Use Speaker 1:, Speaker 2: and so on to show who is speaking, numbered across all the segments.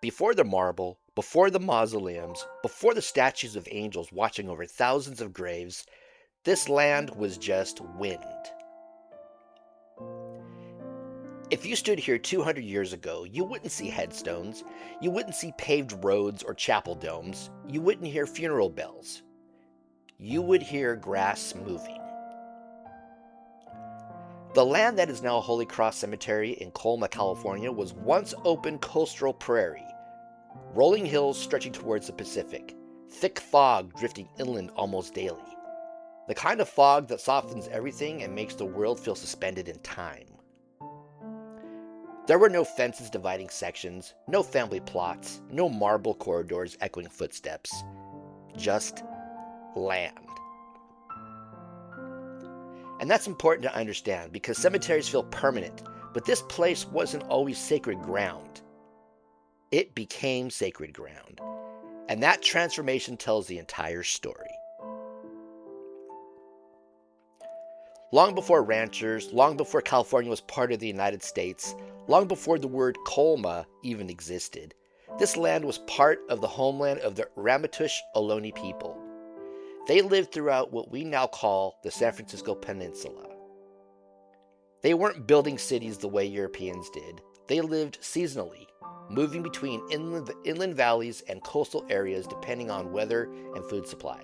Speaker 1: Before the marble, before the mausoleums, before the statues of angels watching over thousands of graves, this land was just wind. If you stood here 200 years ago, you wouldn't see headstones, you wouldn't see paved roads or chapel domes, you wouldn't hear funeral bells. You would hear grass moving. The land that is now Holy Cross Cemetery in Colma, California was once open coastal prairie, rolling hills stretching towards the Pacific, thick fog drifting inland almost daily. The kind of fog that softens everything and makes the world feel suspended in time. There were no fences dividing sections, no family plots, no marble corridors echoing footsteps. Just land. And that's important to understand because cemeteries feel permanent, but this place wasn't always sacred ground. It became sacred ground. And that transformation tells the entire story. Long before ranchers, long before California was part of the United States, long before the word Colma even existed, this land was part of the homeland of the Ramaytush Ohlone people. They lived throughout what we now call the San Francisco Peninsula. They weren't building cities the way Europeans did. They lived seasonally, moving between inland valleys and coastal areas depending on weather and food supply.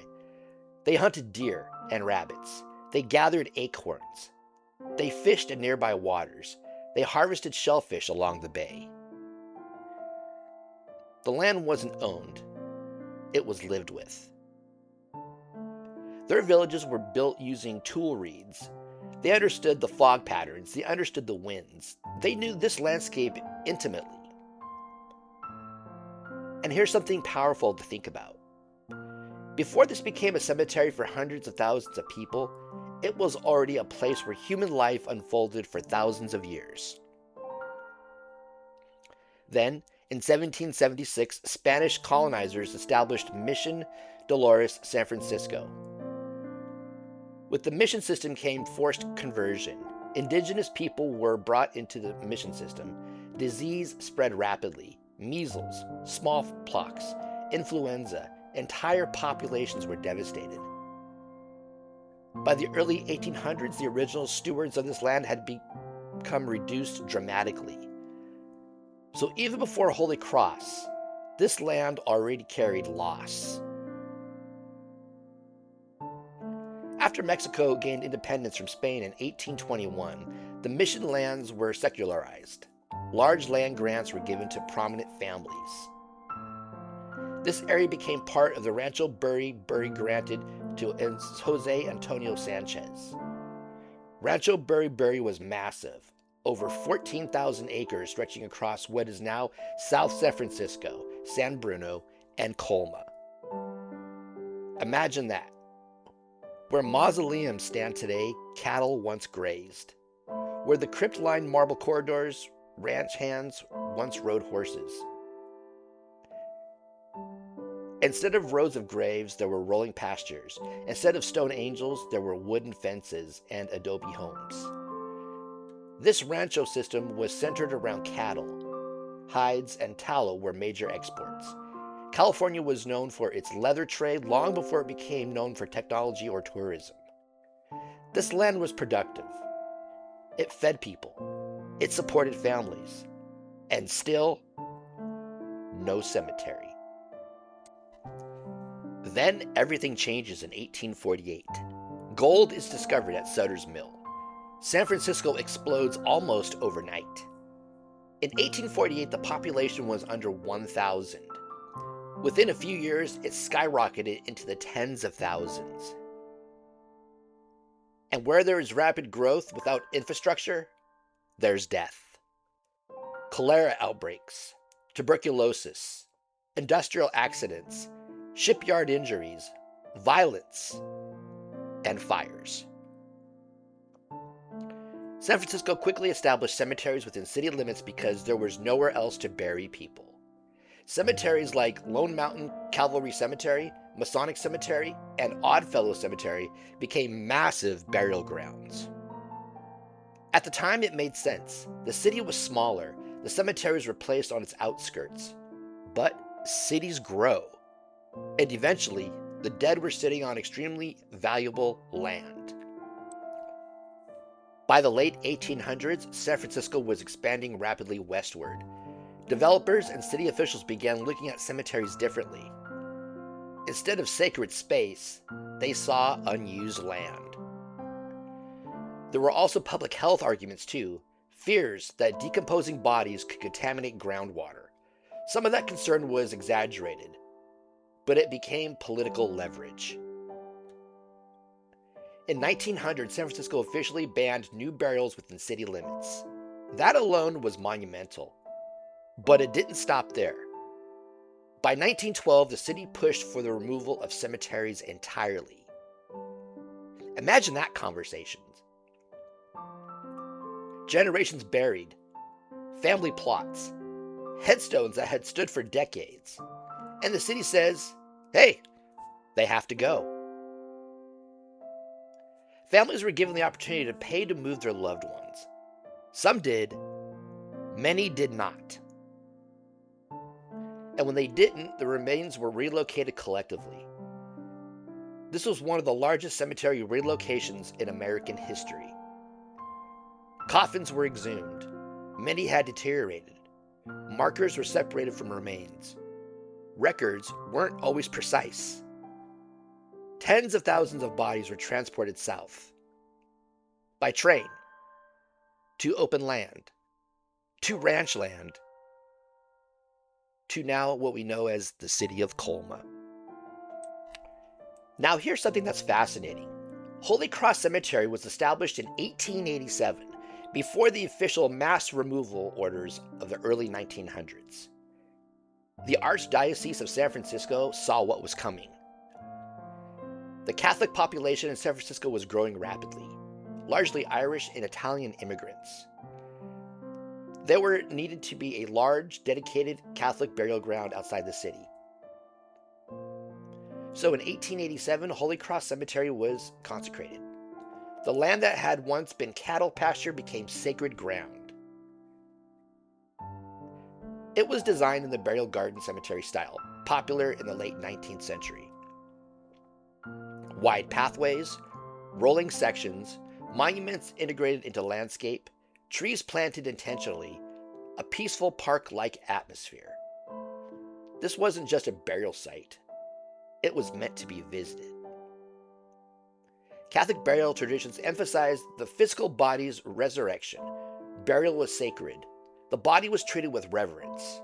Speaker 1: They hunted deer and rabbits. They gathered acorns. They fished in nearby waters. They harvested shellfish along the bay. The land wasn't owned. It was lived with. Their villages were built using tool reeds. They understood the fog patterns. They understood the winds. They knew this landscape intimately. And here's something powerful to think about. Before this became a cemetery for hundreds of thousands of people, it was already a place where human life unfolded for thousands of years. Then, in 1776, Spanish colonizers established Mission Dolores, San Francisco. With the mission system came forced conversion. Indigenous people were brought into the mission system. Disease spread rapidly. Measles, smallpox, influenza, entire populations were devastated. By the early 1800s, the original stewards of this land had become reduced dramatically. So even before Holy Cross, this land already carried loss. After Mexico gained independence from Spain in 1821, the mission lands were secularized. Large land grants were given to prominent families. This area became part of the Rancho Buri Buri granted to Jose Antonio Sanchez. Rancho Buri Buri was massive, over 14,000 acres stretching across what is now South San Francisco, San Bruno, and Colma. Imagine that. Where mausoleums stand today, cattle once grazed. Where the crypt-lined marble corridors, ranch hands once rode horses. Instead of rows of graves, there were rolling pastures. Instead of stone angels, there were wooden fences and adobe homes. This rancho system was centered around cattle. Hides and tallow were major exports. California was known for its leather trade long before it became known for technology or tourism. This land was productive. It fed people. It supported families. And still, no cemetery. Then everything changes in 1848. Gold is discovered at Sutter's Mill. San Francisco explodes almost overnight. In 1848, the population was under 1,000. Within a few years, it skyrocketed into the tens of thousands. And where there is rapid growth without infrastructure, there's death. Cholera outbreaks, tuberculosis, industrial accidents, shipyard injuries, violence, and fires. San Francisco quickly established cemeteries within city limits because there was nowhere else to bury people. Cemeteries like Lone Mountain Cavalry Cemetery, Masonic Cemetery, and Oddfellow Cemetery became massive burial grounds. At the time, it made sense. The city was smaller. The cemeteries were placed on its outskirts. But cities grow, and eventually, the dead were sitting on extremely valuable land. By the late 1800s, San Francisco was expanding rapidly westward. Developers and city officials began looking at cemeteries differently. Instead of sacred space, they saw unused land. There were also public health arguments too, fears that decomposing bodies could contaminate groundwater. Some of that concern was exaggerated, but it became political leverage. In 1900, San Francisco officially banned new burials within city limits. That alone was monumental, but it didn't stop there. By 1912, the city pushed for the removal of cemeteries entirely. Imagine that conversation. Generations buried, family plots, headstones that had stood for decades. And the city says, hey, they have to go. Families were given the opportunity to pay to move their loved ones. Some did, many did not. And when they didn't, the remains were relocated collectively. This was one of the largest cemetery relocations in American history. Coffins were exhumed. Many had deteriorated. Markers were separated from remains. Records weren't always precise. Tens of thousands of bodies were transported south. By train. To open land. To ranch land. To now what we know as the city of Colma. Now here's something that's fascinating. Holy Cross Cemetery was established in 1887, before the official mass removal orders of the early 1900s. The Archdiocese of San Francisco saw what was coming. The Catholic population in San Francisco was growing rapidly, largely Irish and Italian immigrants. There needed to be a large, dedicated Catholic burial ground outside the city. So in 1887, Holy Cross Cemetery was consecrated. The land that had once been cattle pasture became sacred ground. It was designed in the burial garden cemetery style, popular in the late 19th century. Wide pathways, rolling sections, monuments integrated into landscape, trees planted intentionally, a peaceful park-like atmosphere. This wasn't just a burial site. It was meant to be visited. Catholic burial traditions emphasized the physical body's resurrection. Burial was sacred. The body was treated with reverence.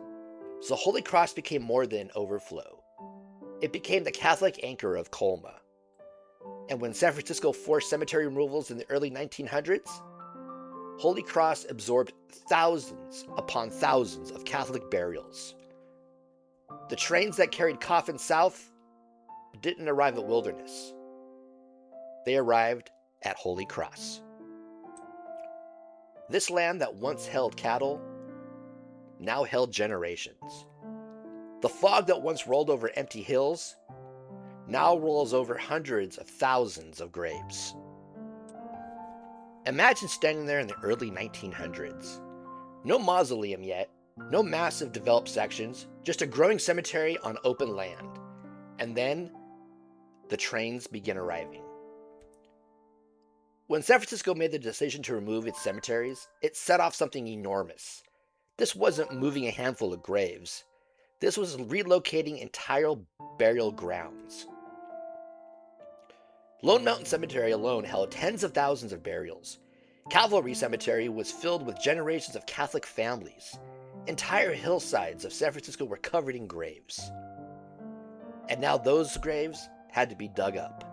Speaker 1: So Holy Cross became more than overflow. It became the Catholic anchor of Colma. And when San Francisco forced cemetery removals in the early 1900s, Holy Cross absorbed thousands upon thousands of Catholic burials. The trains that carried coffins south didn't arrive at Wilderness. They arrived at Holy Cross. This land that once held cattle now held generations. The fog that once rolled over empty hills now rolls over hundreds of thousands of graves. Imagine standing there in the early 1900s. No mausoleum yet, no massive developed sections, just a growing cemetery on open land. And then the trains begin arriving. When San Francisco made the decision to remove its cemeteries, it set off something enormous. This wasn't moving a handful of graves. This was relocating entire burial grounds. Lone Mountain Cemetery alone held tens of thousands of burials. Cavalry Cemetery was filled with generations of Catholic families. Entire hillsides of San Francisco were covered in graves. And now those graves had to be dug up.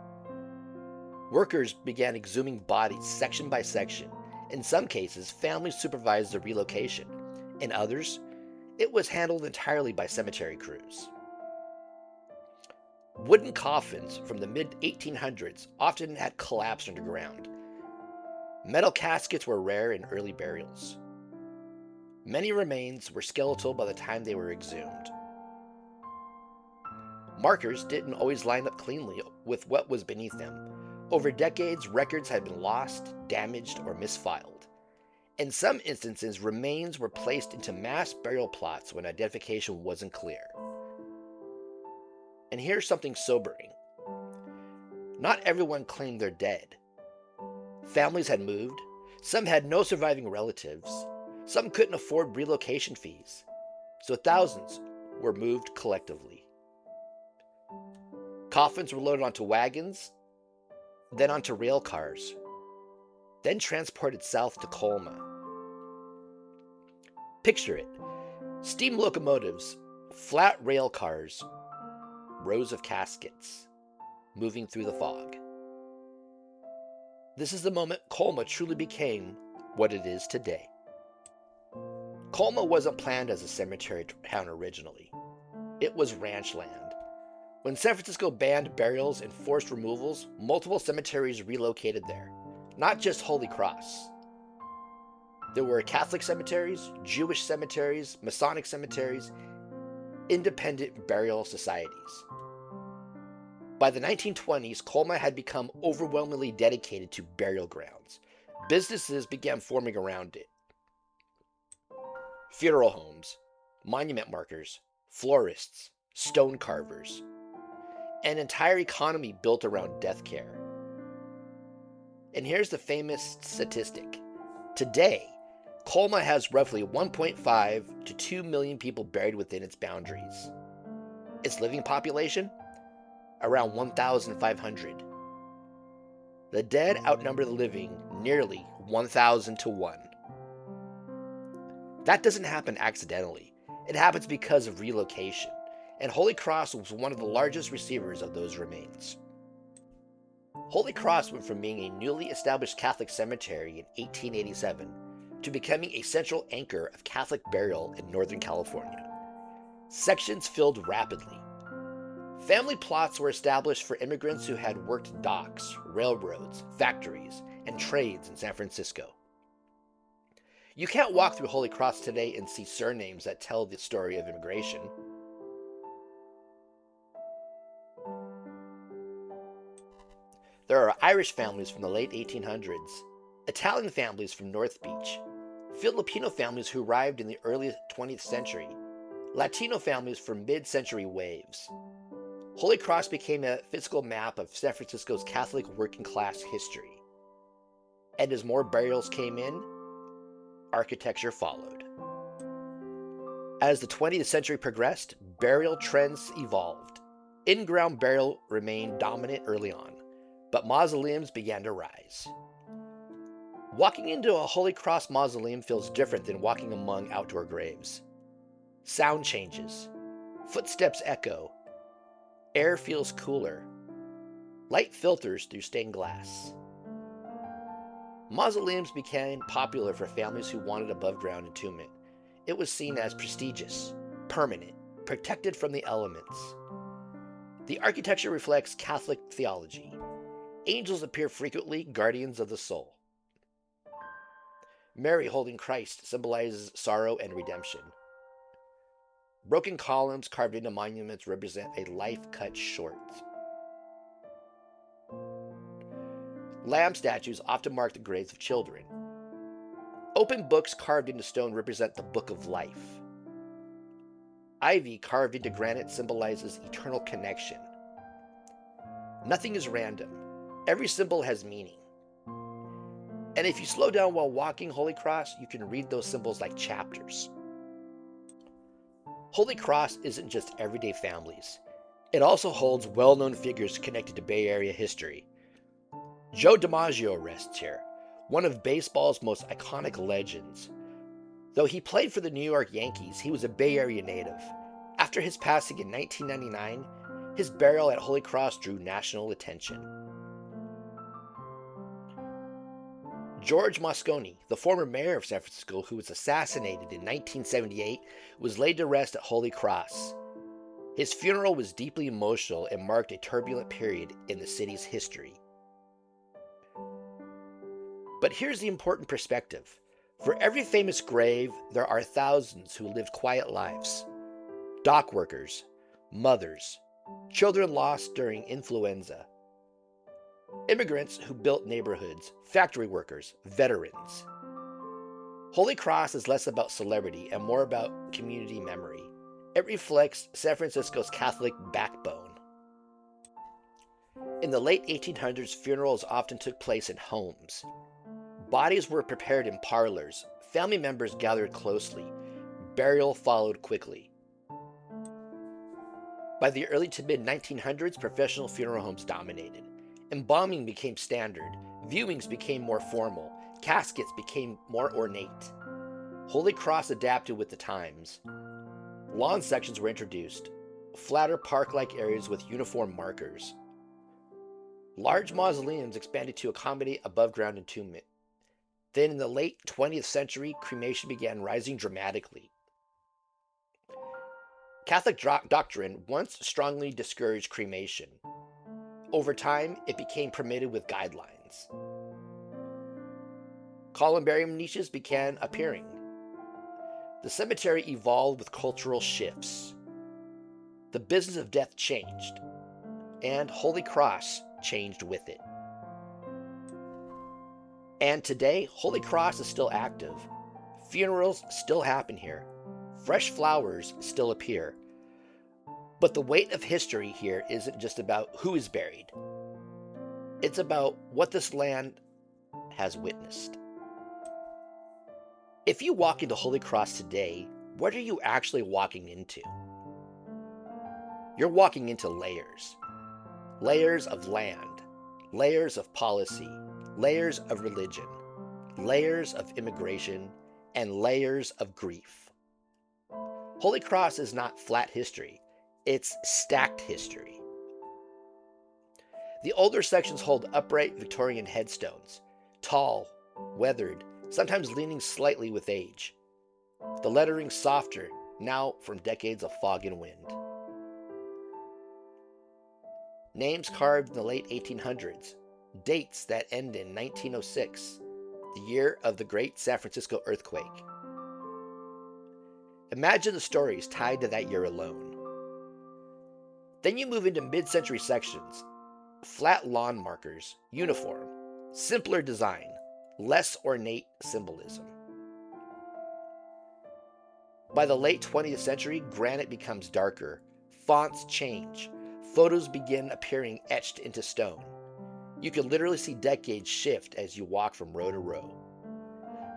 Speaker 1: Workers began exhuming bodies section by section. In some cases, families supervised the relocation. In others, it was handled entirely by cemetery crews. Wooden coffins from the mid-1800s often had collapsed underground. Metal caskets were rare in early burials. Many remains were skeletal by the time they were exhumed. Markers didn't always line up cleanly with what was beneath them. Over decades, records had been lost, damaged, or misfiled. In some instances, remains were placed into mass burial plots when identification wasn't clear. And here's something sobering. Not everyone claimed they're dead. Families had moved, some had no surviving relatives, some couldn't afford relocation fees, so thousands were moved collectively. Coffins were loaded onto wagons, then onto rail cars, then transported south to Colma. Picture it: steam locomotives, flat rail cars, rows of caskets, moving through the fog. This is the moment Colma truly became what it is today. Colma wasn't planned as a cemetery town originally. It was ranch land. When San Francisco banned burials and forced removals, multiple cemeteries relocated there, not just Holy Cross. There were Catholic cemeteries, Jewish cemeteries, Masonic cemeteries, independent burial societies. By the 1920s, Colma had become overwhelmingly dedicated to burial grounds. Businesses began forming around it. Funeral homes, monument markers, florists, stone carvers. An entire economy built around death care. And here's the famous statistic. Today, Colma has roughly 1.5 to 2 million people buried within its boundaries. Its living population? Around 1,500. The dead outnumber the living nearly 1,000 to 1. That doesn't happen accidentally. It happens because of relocation, and Holy Cross was one of the largest receivers of those remains. Holy Cross went from being a newly established Catholic cemetery in 1887 to becoming a central anchor of Catholic burial in Northern California. Sections filled rapidly. Family plots were established for immigrants who had worked docks, railroads, factories, and trades in San Francisco. You can't walk through Holy Cross today and see surnames that tell the story of immigration. There are Irish families from the late 1800s, Italian families from North Beach, Filipino families who arrived in the early 20th century, Latino families from mid-century waves. Holy Cross became a physical map of San Francisco's Catholic working class history. And as more burials came in, architecture followed. As the 20th century progressed, burial trends evolved. In-ground burial remained dominant early on, but mausoleums began to rise. Walking into a Holy Cross mausoleum feels different than walking among outdoor graves. Sound changes. Footsteps echo. Air feels cooler. Light filters through stained glass. Mausoleums became popular for families who wanted above-ground entombment. It was seen as prestigious, permanent, protected from the elements. The architecture reflects Catholic theology. Angels appear frequently, guardians of the soul. Mary holding Christ symbolizes sorrow and redemption. Broken columns carved into monuments represent a life cut short. Lamb statues often mark the graves of children. Open books carved into stone represent the book of life. Ivy carved into granite symbolizes eternal connection. Nothing is random. Every symbol has meaning. And if you slow down while walking Holy Cross, you can read those symbols like chapters. Holy Cross isn't just everyday families. It also holds well-known figures connected to Bay Area history. Joe DiMaggio rests here, one of baseball's most iconic legends. Though he played for the New York Yankees, he was a Bay Area native. After his passing in 1999, his burial at Holy Cross drew national attention. George Moscone, the former mayor of San Francisco who was assassinated in 1978, was laid to rest at Holy Cross. His funeral was deeply emotional and marked a turbulent period in the city's history. But here's the important perspective. For every famous grave, there are thousands who lived quiet lives. Dock workers, mothers, children lost during influenza, immigrants who built neighborhoods, factory workers, veterans. Holy Cross is less about celebrity and more about community memory. It reflects San Francisco's Catholic backbone. In the late 1800s, funerals often took place in homes. Bodies were prepared in parlors, family members gathered closely, burial followed quickly. By the early to mid 1900s, professional funeral homes dominated. Embalming became standard, viewings became more formal, caskets became more ornate. Holy Cross adapted with the times. Lawn sections were introduced, flatter park-like areas with uniform markers. Large mausoleums expanded to accommodate above-ground entombment. Then in the late 20th century, cremation began rising dramatically. Catholic doctrine once strongly discouraged cremation. Over time, it became permitted with guidelines. Columbarium niches began appearing. The cemetery evolved with cultural shifts. The business of death changed, and Holy Cross changed with it. And today, Holy Cross is still active. Funerals still happen here. Fresh flowers still appear. But the weight of history here isn't just about who is buried. It's about what this land has witnessed. If you walk into Holy Cross today, what are you actually walking into? You're walking into layers. Layers of land, layers of policy, layers of religion, layers of immigration, and layers of grief. Holy Cross is not flat history, it's stacked history. The older sections hold upright Victorian headstones, tall, weathered, sometimes leaning slightly with age. The lettering softer, now from decades of fog and wind. Names carved in the late 1800s, dates that end in 1906, the year of the Great San Francisco Earthquake. Imagine the stories tied to that year alone. Then you move into mid-century sections, flat lawn markers, uniform, simpler design, less ornate symbolism. By the late 20th century, granite becomes darker, fonts change, photos begin appearing etched into stone. You can literally see decades shift as you walk from row to row.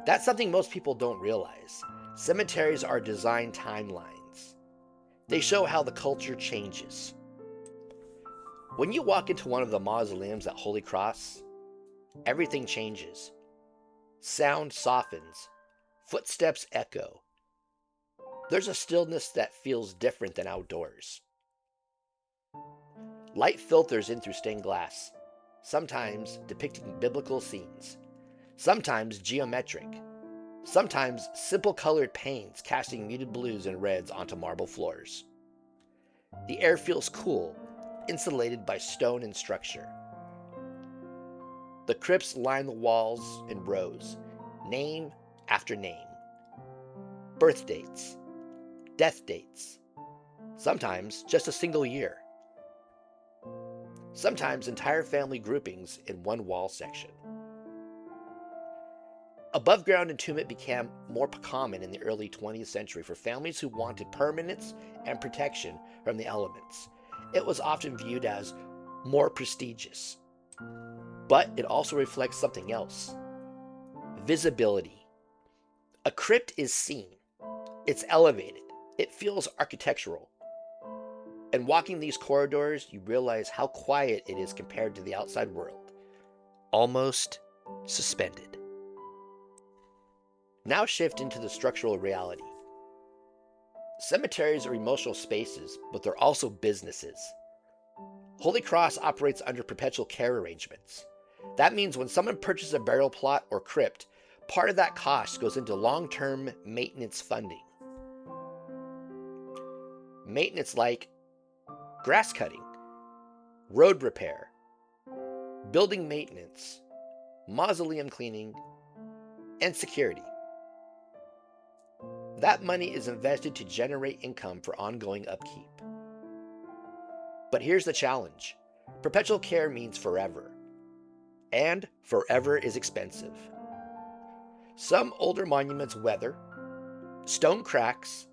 Speaker 1: That's something most people don't realize. Cemeteries are design timelines. They show how the culture changes. When you walk into one of the mausoleums at Holy Cross, everything changes. Sound softens. Footsteps echo. There's a stillness that feels different than outdoors. Light filters in through stained glass, sometimes depicting biblical scenes, sometimes geometric, sometimes simple colored paints casting muted blues and reds onto marble floors. The air feels cool, insulated by stone and structure. The crypts line the walls in rows, name after name. Birth dates, death dates, sometimes just a single year. Sometimes entire family groupings in one wall section. Above ground entombment became more common in the early 20th century for families who wanted permanence and protection from the elements. It was often viewed as more prestigious. But it also reflects something else. Visibility. A crypt is seen. It's elevated. It feels architectural. And walking these corridors, you realize how quiet it is compared to the outside world. Almost suspended. Now shift into the structural reality. Cemeteries are emotional spaces, but they're also businesses. Holy Cross operates under perpetual care arrangements. That means when someone purchases a burial plot or crypt, part of that cost goes into long-term maintenance funding. Maintenance like grass cutting, road repair, building maintenance, mausoleum cleaning, and security. That money is invested to generate income for ongoing upkeep. But here's the challenge. Perpetual care means forever. And forever is expensive. Some older monuments weather, stone cracks,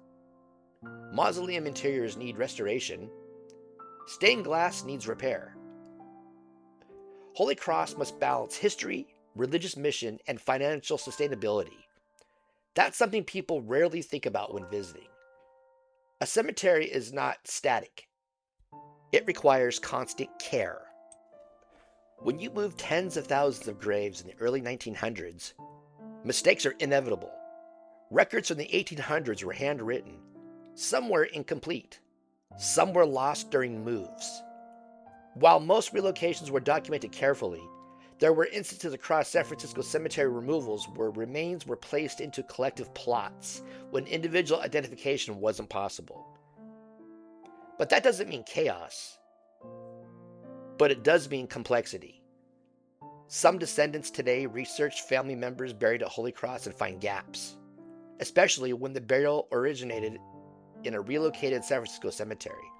Speaker 1: mausoleum interiors need restoration, stained glass needs repair. Holy Cross must balance history, religious mission, and financial sustainability. That's something people rarely think about when visiting. A cemetery is not static, it requires constant care. When you move tens of thousands of graves in the early 1900s, mistakes are inevitable. Records from the 1800s were handwritten. Some were incomplete. Some were lost during moves. While most relocations were documented carefully, there were instances across San Francisco cemetery removals where remains were placed into collective plots when individual identification wasn't possible. But that doesn't mean chaos. But it does mean complexity. Some descendants today research family members buried at Holy Cross and find gaps, especially when the burial originated in a relocated San Francisco cemetery.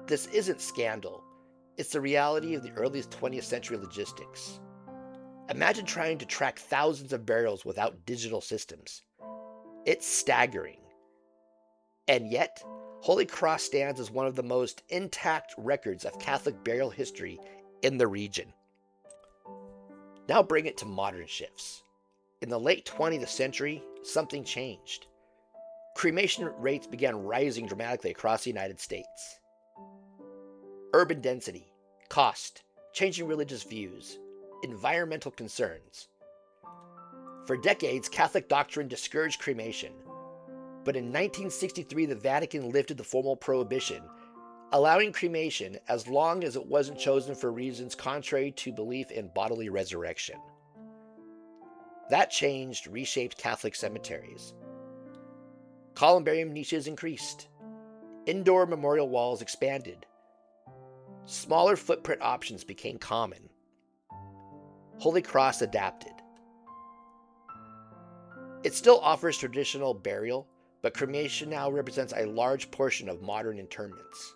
Speaker 1: This isn't scandal, it's the reality of the earliest 20th century logistics. Imagine trying to track thousands of burials without digital systems. It's staggering. And yet, Holy Cross stands as one of the most intact records of Catholic burial history in the region. Now bring it to modern shifts. In the late 20th century, something changed. Cremation rates began rising dramatically across the United States. Urban density, cost, changing religious views, environmental concerns. For decades, Catholic doctrine discouraged cremation, but in 1963 the Vatican lifted the formal prohibition, allowing cremation as long as it wasn't chosen for reasons contrary to belief in bodily resurrection. That change reshaped Catholic cemeteries. Columbarium niches increased. Indoor memorial walls expanded. Smaller footprint options became common. Holy Cross adapted. It still offers traditional burial, but cremation now represents a large portion of modern interments.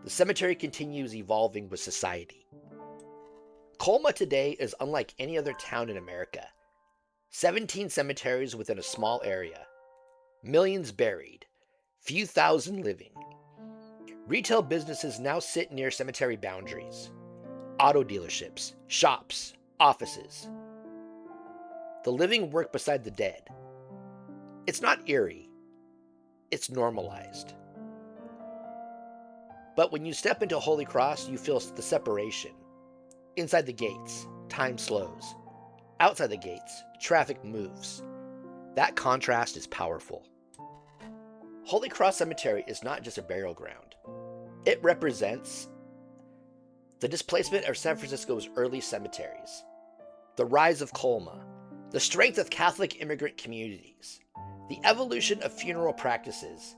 Speaker 1: The cemetery continues evolving with society. Colma today is unlike any other town in America. 17 cemeteries within a small area. Millions buried. Few thousand living. Retail businesses now sit near cemetery boundaries. Auto dealerships, shops, offices. The living work beside the dead. It's not eerie. It's normalized. But when you step into Holy Cross, you feel the separation. Inside the gates, time slows. Outside the gates, traffic moves. That contrast is powerful. Holy Cross Cemetery is not just a burial ground. It represents the displacement of San Francisco's early cemeteries, the rise of Colma, the strength of Catholic immigrant communities, the evolution of funeral practices,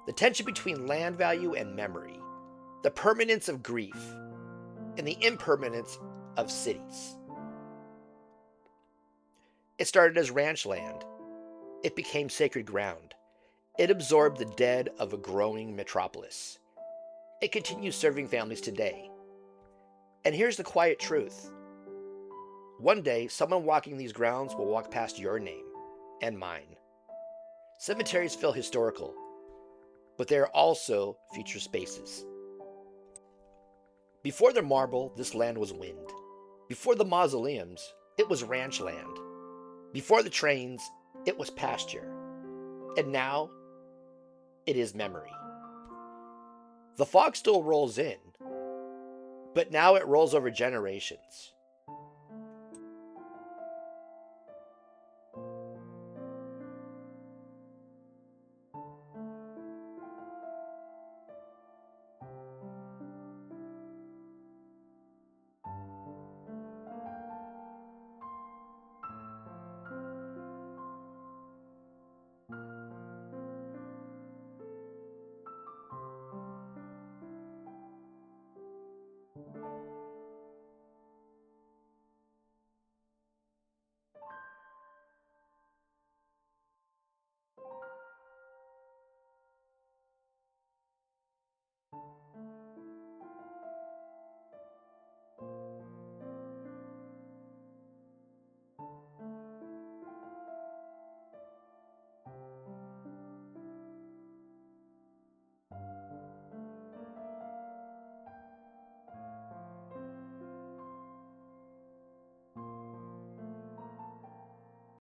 Speaker 1: the tension between land value and memory, the permanence of grief, and the impermanence of cities. It started as ranch land. It became sacred ground. It absorbed the dead of a growing metropolis. It continues serving families today. And here's the quiet truth. One day, someone walking these grounds will walk past your name and mine. Cemeteries feel historical, but they are also future spaces. Before the marble, this land was wind. Before the mausoleums, it was ranch land. Before the trains, it was pasture. And now, it is memory. The fog still rolls in, but now it rolls over generations.